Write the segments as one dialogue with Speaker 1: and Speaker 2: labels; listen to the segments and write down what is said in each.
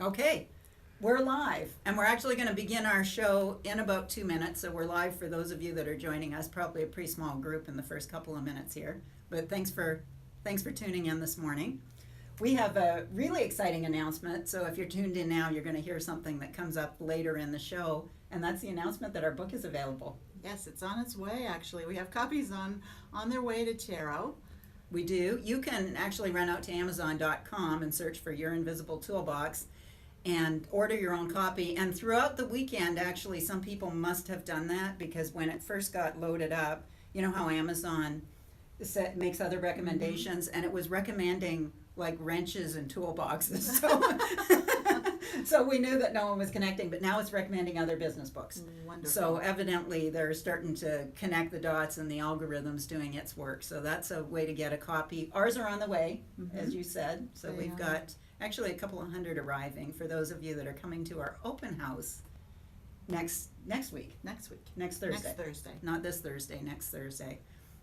Speaker 1: Okay, we're live, and we're actually going to begin our show in about 2 minutes. So we're live for those of you that are joining us. Probably a pretty small group in the first couple of minutes here, but thanks for tuning in this morning. We have a really exciting announcement. So if you're tuned in now, you're going to hear something that comes up later in the show, and that's the announcement that our book is available.
Speaker 2: Yes, it's on its way. Actually, we have copies on their way to Tero.
Speaker 1: We do. You can actually run out to Amazon.com and search for Your Invisible Toolbox and order your own copy. And throughout the weekend, actually, some people must have done that, because when it first got loaded up, you know how Amazon makes other recommendations, and it was recommending like wrenches and toolboxes. So we knew that no one was connecting, but now it's recommending other business books.
Speaker 2: Wonderful.
Speaker 1: So evidently they're starting to connect the dots, and the algorithm's doing its work. So that's a way to get a copy. Ours are on the way, as you said. So we've got actually a couple of hundred arriving for those of you that are coming to our open house next week. Next Thursday.
Speaker 2: Next Thursday.
Speaker 1: Not this Thursday, next Thursday.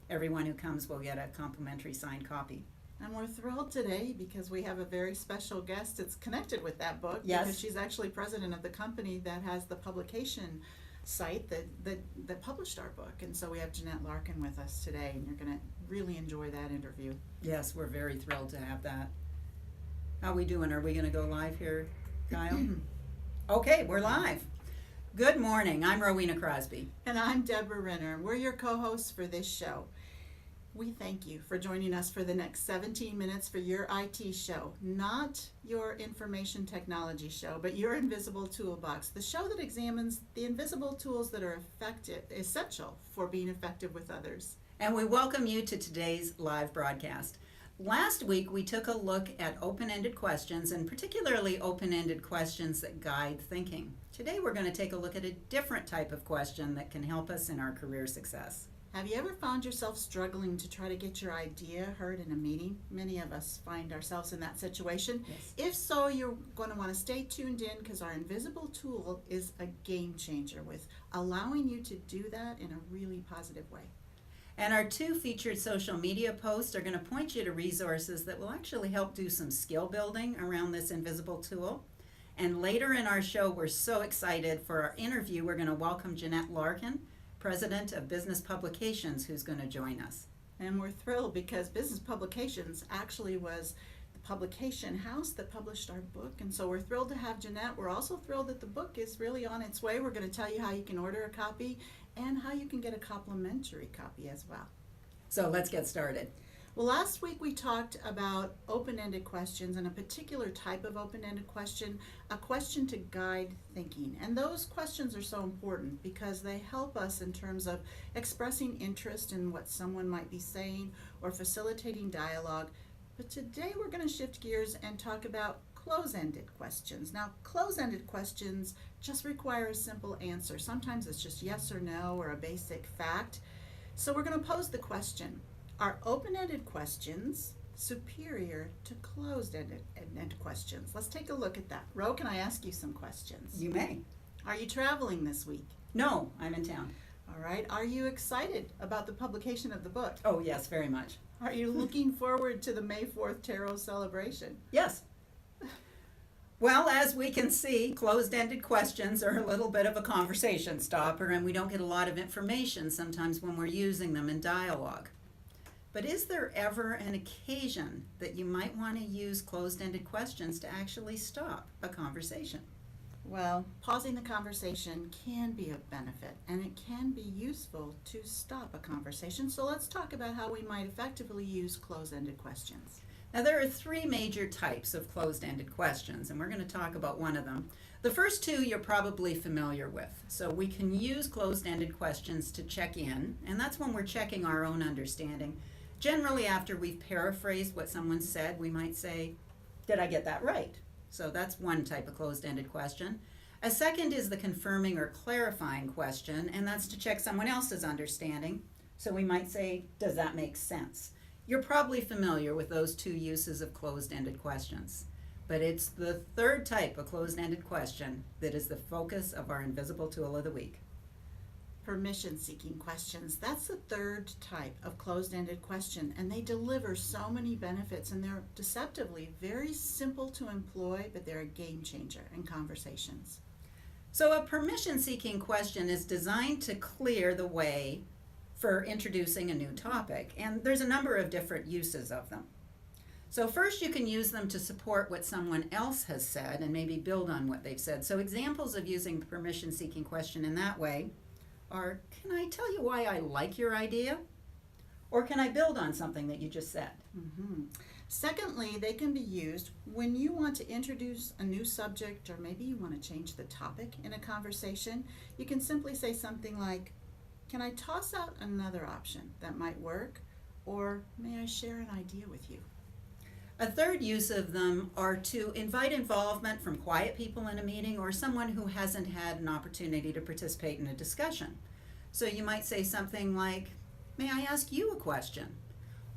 Speaker 1: Everyone who comes will get a complimentary signed copy.
Speaker 2: And we're thrilled today because we have a very special guest that's connected with that book.
Speaker 1: Yes.
Speaker 2: Because she's actually president of the company that has the publication site that published our book. And so we have Jeanette Larkin with us today, and you're going to really enjoy that interview.
Speaker 1: Yes, we're very thrilled to have that. How we doing? Are we going to go live here, Kyle? Okay, we're live. Good morning. I'm Rowena Crosby.
Speaker 2: And I'm Deborah Renner. We're your co-hosts for this show. We thank you for joining us for the next 17 minutes for your IT show, not your information technology show, but your Invisible Toolbox, the show that examines the invisible tools that are essential for being effective with others.
Speaker 1: And we welcome you to today's live broadcast. Last week, we took a look at open-ended questions, and particularly open-ended questions that guide thinking. Today, we're going to take a look at a different type of question that can help us in our career success.
Speaker 2: Have you ever found yourself struggling to try to get your idea heard in a meeting? Many of us find ourselves in that situation.
Speaker 1: Yes.
Speaker 2: If so, you're going to want to stay tuned in, because our invisible tool is a game changer with allowing you to do that in a really positive way.
Speaker 1: And our 2 featured social media posts are going to point you to resources that will actually help do some skill building around this invisible tool. And later in our show, we're so excited for our interview. We're going to welcome Jeanette Larkin, President of Business Publications, who's going to join us.
Speaker 2: And we're thrilled because Business Publications actually was the publication house that published our book. And so we're thrilled to have Jeanette. We're also thrilled that the book is really on its way. We're going to tell you how you can order a copy and how you can get a complimentary copy as well.
Speaker 1: So let's get started.
Speaker 2: Well, last week we talked about open-ended questions, and a particular type of open-ended question, a question to guide thinking. And those questions are so important because they help us in terms of expressing interest in what someone might be saying or facilitating dialogue. But today we're going to shift gears and talk about close-ended questions. Now, close-ended questions just require a simple answer. Sometimes it's just yes or no or a basic fact. So we're going to pose the question: are open-ended questions superior to closed-ended questions? Let's take a look at that. Ro, can I ask you some questions?
Speaker 1: You may.
Speaker 2: Are you traveling this week?
Speaker 1: No, I'm in town.
Speaker 2: All right. Are you excited about the publication of the book?
Speaker 1: Oh, yes, very much.
Speaker 2: Are you looking forward to the May 4th Tero celebration?
Speaker 1: Yes. Well, as we can see, closed-ended questions are a little bit of a conversation stopper, and we don't get a lot of information sometimes when we're using them in dialogue. But is there ever an occasion that you might want to use closed-ended questions to actually stop a conversation?
Speaker 2: Well, pausing the conversation can be of benefit, and it can be useful to stop a conversation. So let's talk about how we might effectively use closed-ended questions.
Speaker 1: Now, there are 3 major types of closed-ended questions, and we're going to talk about one of them. The first 2 you're probably familiar with. So we can use closed-ended questions to check in, and that's when we're checking our own understanding. Generally, after we've paraphrased what someone said, we might say, "Did I get that right?" So that's one type of closed-ended question. A second is the confirming or clarifying question, and that's to check someone else's understanding. So we might say, "Does that make sense?" You're probably familiar with those 2 uses of closed-ended questions. But it's the third type of closed-ended question that is the focus of our invisible tool of the week.
Speaker 2: Permission-seeking questions. That's the third type of closed-ended question, and they deliver so many benefits, and they're deceptively very simple to employ, but they're a game changer in conversations.
Speaker 1: So a permission-seeking question is designed to clear the way for introducing a new topic, and there's a number of different uses of them. So first, you can use them to support what someone else has said and maybe build on what they've said. So examples of using the permission-seeking question in that way are, can I tell you why I like your idea? Or can I build on something that you just said?
Speaker 2: Mm-hmm. Secondly, they can be used when you want to introduce a new subject, or maybe you want to change the topic in a conversation. You can simply say something like, can I toss out another option that might work? Or may I share an idea with you?
Speaker 1: A third use of them are to invite involvement from quiet people in a meeting or someone who hasn't had an opportunity to participate in a discussion. So you might say something like, may I ask you a question?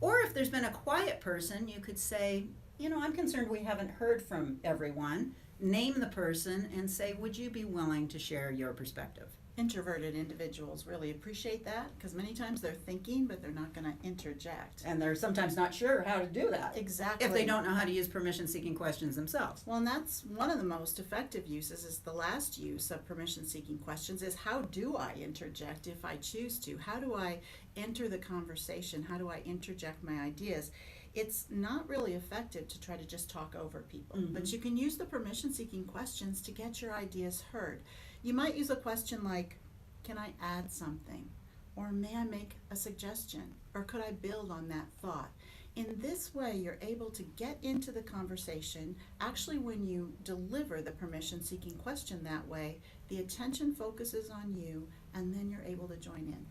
Speaker 1: Or if there's been a quiet person, you could say, I'm concerned we haven't heard from everyone. Name the person and say, would you be willing to share your perspective?
Speaker 2: Introverted individuals really appreciate that because many times they're thinking, but they're not going to interject.
Speaker 1: And they're sometimes not sure how to do that.
Speaker 2: Exactly.
Speaker 1: If they don't know how to use permission-seeking questions themselves.
Speaker 2: Well, and that's one of the most effective uses. Is the last use of permission-seeking questions is, how do I interject if I choose to? How do I enter the conversation? How do I interject my ideas? It's not really effective to try to just talk over people, but you can use the permission-seeking questions to get your ideas heard. You might use a question like, can I add something? Or may I make a suggestion? Or could I build on that thought? In this way, you're able to get into the conversation. Actually, when you deliver the permission-seeking question that way, the attention focuses on you, and then you're able to join in.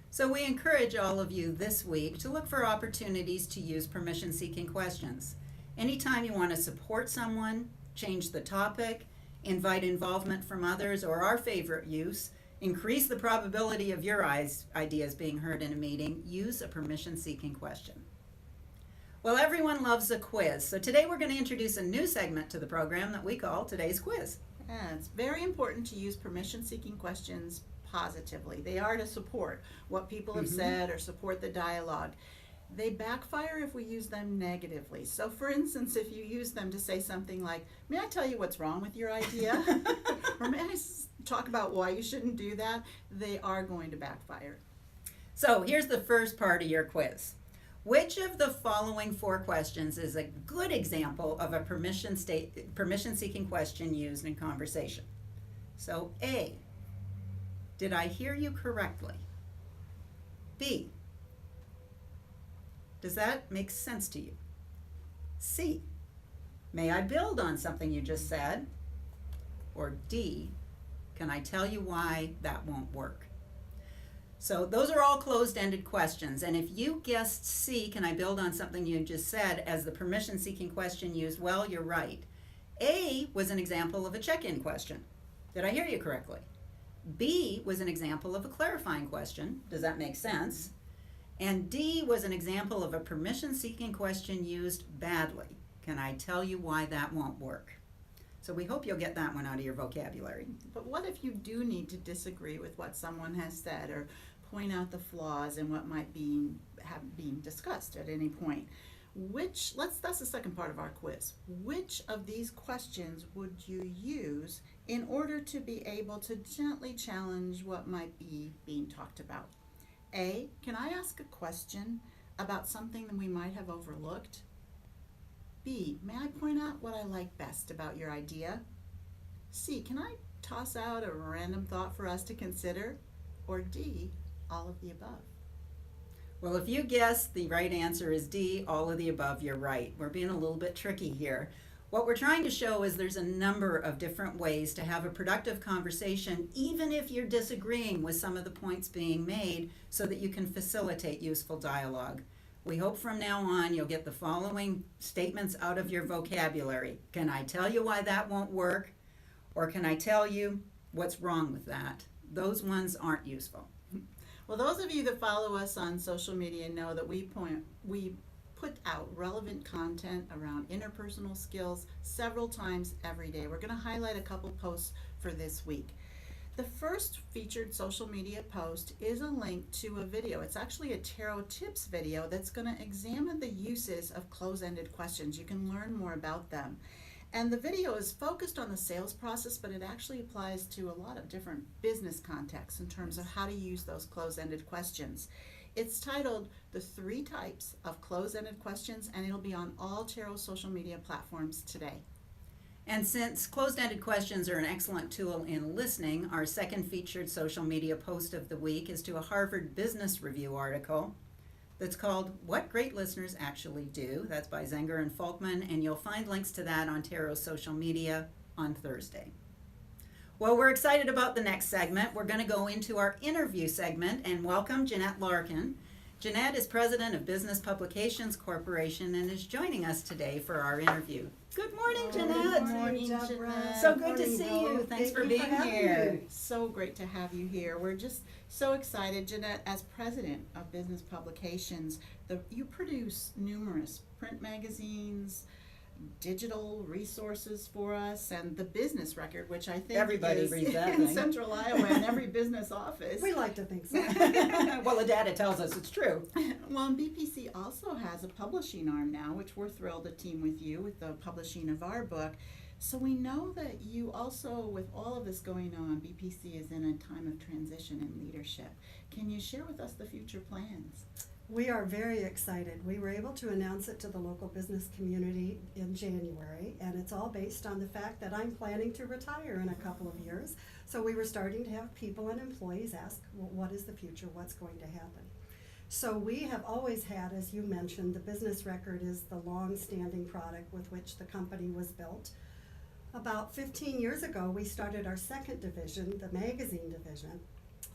Speaker 1: So we encourage all of you this week to look for opportunities to use permission-seeking questions. Anytime you want to support someone, change the topic, invite involvement from others, or our favorite use, increase the probability of your ideas being heard in a meeting, use a permission-seeking question. Well, everyone loves a quiz, so today we're going to introduce a new segment to the program that we call Today's Quiz.
Speaker 2: Yeah, it's very important to use permission-seeking questions positively. They are to support what people have said or support the dialogue. They backfire if we use them negatively. So for instance, if you use them to say something like, may I tell you what's wrong with your idea? Or may I talk about why you shouldn't do that? They are going to backfire.
Speaker 1: So here's the first part of your quiz. Which of the following 4 questions is a good example of a permission-seeking question used in conversation? So A, did I hear you correctly? B, does that make sense to you? C, may I build on something you just said? Or D, can I tell you why that won't work? So those are all closed-ended questions, and if you guessed C, can I build on something you just said, as the permission-seeking question used, well, you're right. A was an example of a check-in question. Did I hear you correctly? B was an example of a clarifying question. Does that make sense? And D was an example of a permission-seeking question used badly. Can I tell you why that won't work? So we hope you'll get that one out of your vocabulary.
Speaker 2: But what if you do need to disagree with what someone has said or point out the flaws in what might be being discussed at any point? That's the second part of our quiz. Which of these questions would you use in order to be able to gently challenge what might be being talked about? A, can I ask a question about something that we might have overlooked? B, may I point out what I like best about your idea? C, can I toss out a random thought for us to consider? Or D, all of the above?
Speaker 1: Well, if you guessed the right answer is D, all of the above, you're right. We're being a little bit tricky here. What we're trying to show is there's a number of different ways to have a productive conversation, even if you're disagreeing with some of the points being made, so that you can facilitate useful dialogue. We hope from now on you'll get the following statements out of your vocabulary. Can I tell you why that won't work? Or can I tell you what's wrong with that? Those ones aren't useful.
Speaker 2: Well, those of you that follow us on social media know that we put out relevant content around interpersonal skills several times every day. We're going to highlight a couple posts for this week. The first featured social media post is a link to a video. It's actually a Tero tips video that's going to examine the uses of close-ended questions. You can learn more about them. And the video is focused on the sales process, but it actually applies to a lot of different business contexts in terms of how to use those close-ended questions. It's titled The 3 Types of Close-Ended Questions, and it'll be on all Tero social media platforms today.
Speaker 1: And since closed-ended questions are an excellent tool in listening, our second featured social media post of the week is to a Harvard Business Review article that's called What Great Listeners Actually Do. That's by Zenger and Folkman, and you'll find links to that on Tero's social media on Thursday. Well, we're excited about the next segment. We're going to go into our interview segment and welcome Jeanette Larkin. Jeanette is president of Business Publications Corporation and is joining us today for our interview. Good morning, Jeanette.
Speaker 2: Good morning,
Speaker 3: Deborah.
Speaker 1: So good to see you. Thanks for being here.
Speaker 2: So great to have you here. We're just so excited. Jeanette, as president of Business Publications, you produce numerous print magazines, digital resources for us, and the Business Record, which I think
Speaker 1: Everybody
Speaker 2: is
Speaker 1: reads that
Speaker 2: in
Speaker 1: thing.
Speaker 2: Central Iowa in every business office.
Speaker 3: We like to think so.
Speaker 1: Well, the data tells us it's true.
Speaker 2: Well, and BPC also has a publishing arm now, which we're thrilled to team with you with the publishing of our book. So we know that you also, with all of this going on, BPC is in a time of transition and leadership. Can you share with us the future plans?
Speaker 3: We are very excited. We were able to announce it to the local business community in January, and it's all based on the fact that I'm planning to retire in a couple of years. So we were starting to have people and employees ask, well, what is the future? What's going to happen? So we have always had, as you mentioned, the Business Record is the long-standing product with which the company was built. About 15 years ago, we started our second division, the magazine division,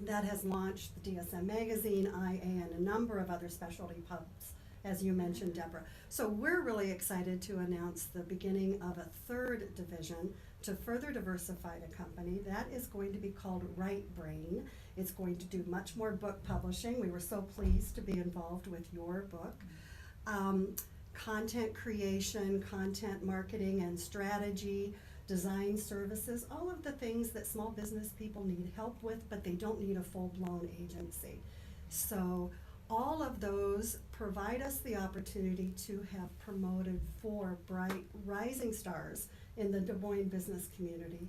Speaker 3: that has launched the DSM magazine, IA, and a number of other specialty pubs, as you mentioned, Deborah. So we're really excited to announce the beginning of a third division to further diversify the company. That is going to be called Right Brain. It's going to do much more book publishing. We were so pleased to be involved with your book. Content creation, content marketing and strategy, design services, all of the things that small business people need help with, but they don't need a full-blown agency. So all of those provide us the opportunity to have promoted 4 bright rising stars in the Des Moines business community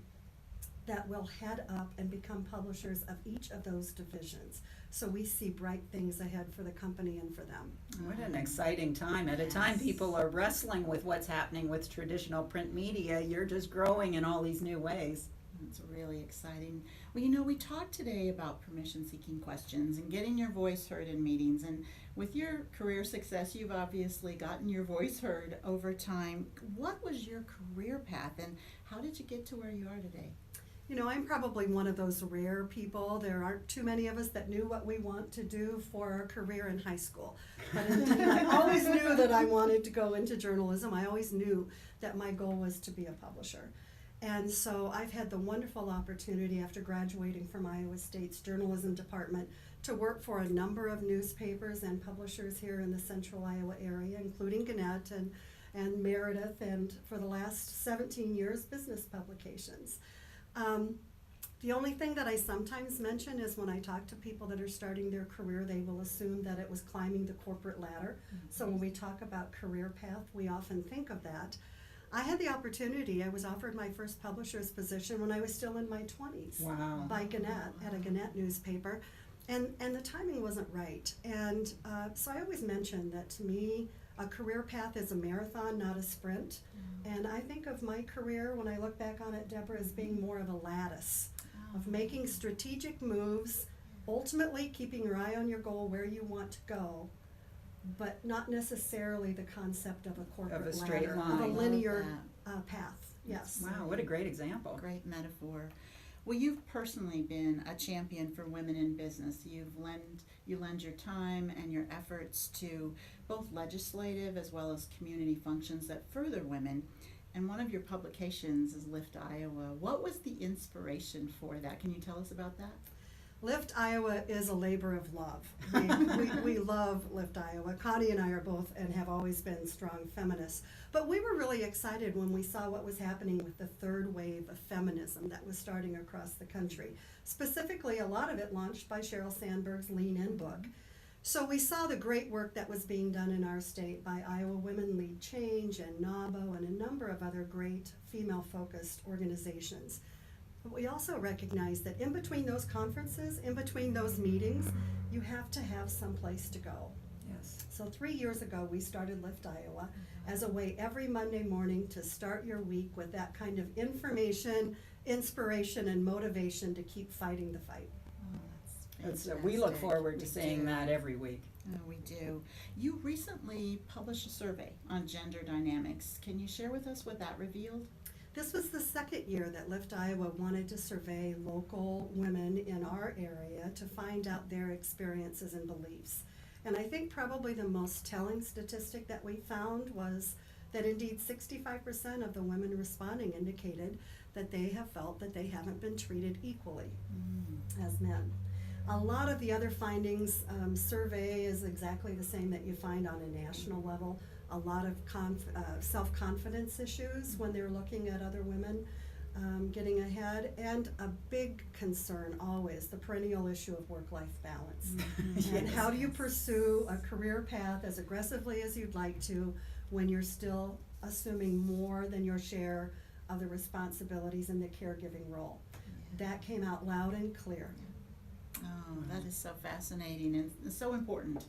Speaker 3: that will head up and become publishers of each of those divisions. So we see bright things ahead for the company and for them.
Speaker 1: What an exciting time. At a time people are wrestling with what's happening with traditional print media, you're just growing in all these new ways.
Speaker 2: It's really exciting. Well, we talked today about permission-seeking questions and getting your voice heard in meetings. And with your career success, you've obviously gotten your voice heard over time. What was your career path, and how did you get to where you are today?
Speaker 3: I'm probably one of those rare people. There aren't too many of us that knew what we want to do for our career in high school. But indeed, I always knew that I wanted to go into journalism. I always knew that my goal was to be a publisher. And so I've had the wonderful opportunity after graduating from Iowa State's journalism department to work for a number of newspapers and publishers here in the central Iowa area, including Gannett and Meredith, and for the last 17 years, Business Publications. The only thing that I sometimes mention is when I talk to people that are starting their career, they will assume that it was climbing the corporate ladder. Mm-hmm. So when we talk about career path, we often think of that. I had the opportunity, I was offered my first publisher's position when I was still in my 20s.
Speaker 1: Wow.
Speaker 3: By Gannett, at a Gannett newspaper. And the timing wasn't right. And so I always mention that to me, a career path is a marathon, not a sprint. And I think of my career, when I look back on it, Deborah, as being more of a lattice of making strategic moves, ultimately keeping your eye on your goal, where you want to go, but not necessarily the concept of a corporate
Speaker 1: Of a straight
Speaker 3: ladder,
Speaker 1: line.
Speaker 3: of a linear path. Yes.
Speaker 1: Wow, what a great example.
Speaker 2: Great metaphor. Well, you've personally been a champion for women in business. You lend your time and your efforts to both legislative as well as community functions that further women. And one of your publications is Lift Iowa. What was the inspiration for that? Can you tell us about that?
Speaker 3: Lift Iowa is a labor of love. We love Lift Iowa. Connie and I are both and have always been strong feminists. But we were really excited when we saw what was happening with the third wave of feminism that was starting across the country. Specifically, a lot of it launched by Sheryl Sandberg's Lean In book. So we saw the great work that was being done in our state by Iowa Women Lead Change and NAWBO and a number of other great female-focused organizations. But we also recognize that in between those conferences, in between those meetings, you have to have some place to go.
Speaker 1: Yes.
Speaker 3: So 3 years ago, we started Lift Iowa as a way every Monday morning to start your week with that kind of information, inspiration, and motivation to keep fighting the fight.
Speaker 2: Oh, that's
Speaker 1: We look
Speaker 2: fantastic.
Speaker 1: forward to
Speaker 2: We
Speaker 1: seeing
Speaker 2: do.
Speaker 1: that every week.
Speaker 2: Oh, we do. You recently published a survey on gender dynamics. Can you share with us what that revealed?
Speaker 3: This was the second year that Lift Iowa wanted to survey local women in our area to find out their experiences and beliefs. And I think probably the most telling statistic that we found was that indeed 65% of the women responding indicated that they have felt that they haven't been treated equally as men. A lot of the other findings, survey is exactly the same that you find on a national level. A lot of self-confidence issues when they're looking at other women getting ahead, and a big concern always, the perennial issue of work-life balance. And how do you pursue a career path as aggressively as you'd like to when you're still assuming more than your share of the responsibilities in the caregiving role? That came out loud and clear.
Speaker 2: Oh, that is so fascinating and so important.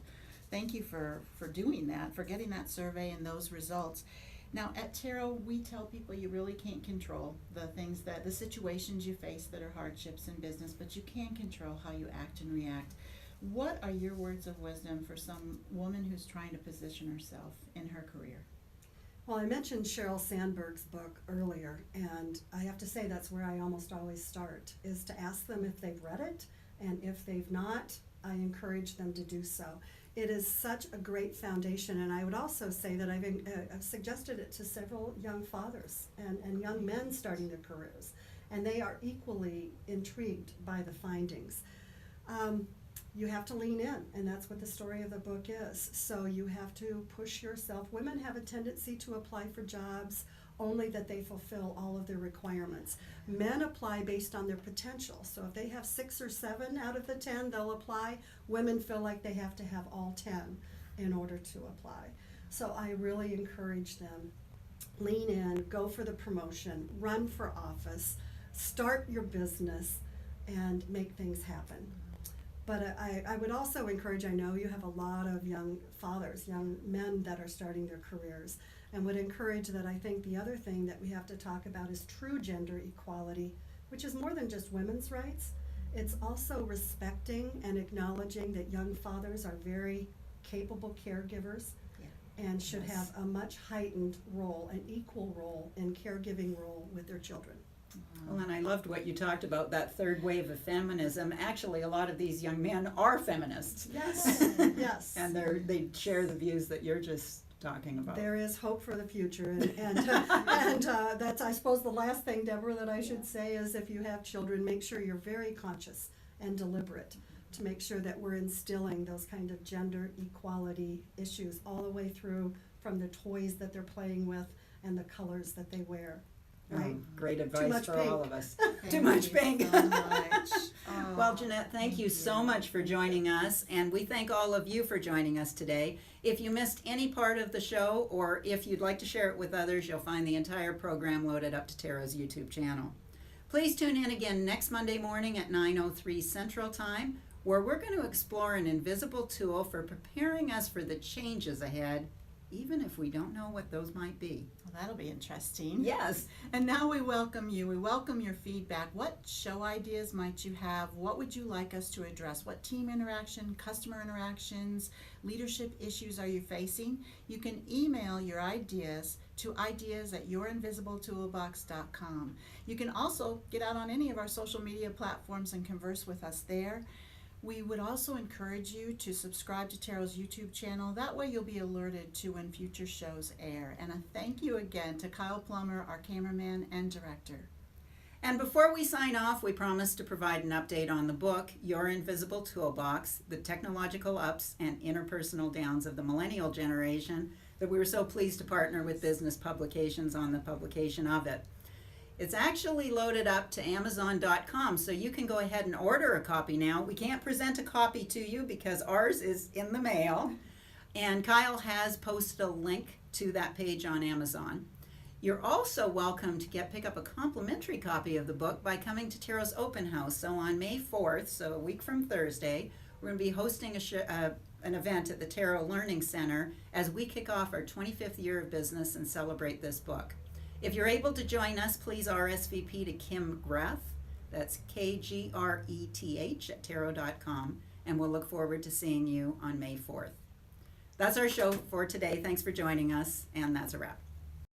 Speaker 2: Thank you for doing that, for getting that survey and those results. Now, at Tero, we tell people you really can't control the situations you face that are hardships in business, but you can control how you act and react. What are your words of wisdom for some woman who's trying to position herself in her career?
Speaker 3: Well, I mentioned Sheryl Sandberg's book earlier, and I have to say that's where I almost always start, is to ask them if they've read it, and if they've not, I encourage them to do so. It is such a great foundation, and I would also say that I've suggested it to several young fathers and young men starting their careers, and they are equally intrigued by the findings. You have to lean in, and that's what the story of the book is. So you have to push yourself. Women have a tendency to apply for jobs only that they fulfill all of their requirements. Men apply based on their potential. So if they have 6 or 7 out of the 10, they'll apply. Women feel like they have to have all 10 in order to apply. So I really encourage them, lean in, go for the promotion, run for office, start your business, and make things happen. But I would also encourage, I know you have a lot of young fathers, young men that are starting their careers, and would encourage that. I think the other thing that we have to talk about is true gender equality, which is more than just women's rights. It's also respecting and acknowledging that young fathers are very capable caregivers and should have a much heightened role, an equal role in caregiving role with their children.
Speaker 1: Well, and I loved what you talked about, that third wave of feminism. Actually, a lot of these young men are feminists.
Speaker 3: Yes, yes.
Speaker 1: And they share the views that you're just talking about.
Speaker 3: There is hope for the future, and that's, I suppose, the last thing, Deborah, that I should say is if you have children, make sure you're very conscious and deliberate to make sure that we're instilling those kind of gender equality issues all the way through, from the toys that they're playing with and the colors that they wear. Right?
Speaker 1: Great
Speaker 3: Too
Speaker 1: advice
Speaker 3: much
Speaker 1: for
Speaker 3: pink.
Speaker 1: all of us.
Speaker 2: Thank
Speaker 1: Too much
Speaker 2: you
Speaker 1: pink.
Speaker 2: so much. Oh,
Speaker 1: Well, Jeanette, thank you so much for joining us, and we thank all of you for joining us today. If you missed any part of the show, or if you'd like to share it with others, you'll find the entire program loaded up to Tero's YouTube channel. Please tune in again next Monday morning at 9:03 Central Time, where we're going to explore an invisible tool for preparing us for the changes ahead, even if we don't know what those might be.
Speaker 2: Well, that'll be interesting.
Speaker 1: Yes.
Speaker 2: And now we welcome you. We welcome your feedback. What show ideas might you have? What would you like us to address? What team interaction, customer interactions, leadership issues are you facing? You can email your ideas to ideas@yourinvisibletooolbox.com. You can also get out on any of our social media platforms and converse with us there. We would also encourage you to subscribe to Tero's YouTube channel. That way you'll be alerted to when future shows air. And a thank you again to Kyle Plummer, our cameraman and director.
Speaker 1: And before we sign off, we promise to provide an update on the book, Your Invisible Toolbox, the technological ups and interpersonal downs of the millennial generation, that we were so pleased to partner with Business Publications on the publication of it. It's actually loaded up to Amazon.com, so you can go ahead and order a copy now. We can't present a copy to you because ours is in the mail, and Kyle has posted a link to that page on Amazon. You're also welcome to pick up a complimentary copy of the book by coming to Tero's open house. So on May 4th, so a week from Thursday, we're going to be hosting an event at the Tero Learning Center as we kick off our 25th year of business and celebrate this book. If you're able to join us, please RSVP to Kim Greth, that's KGRETH at Tero.com, and we'll look forward to seeing you on May 4th. That's our show for today. Thanks for joining us, and that's a wrap.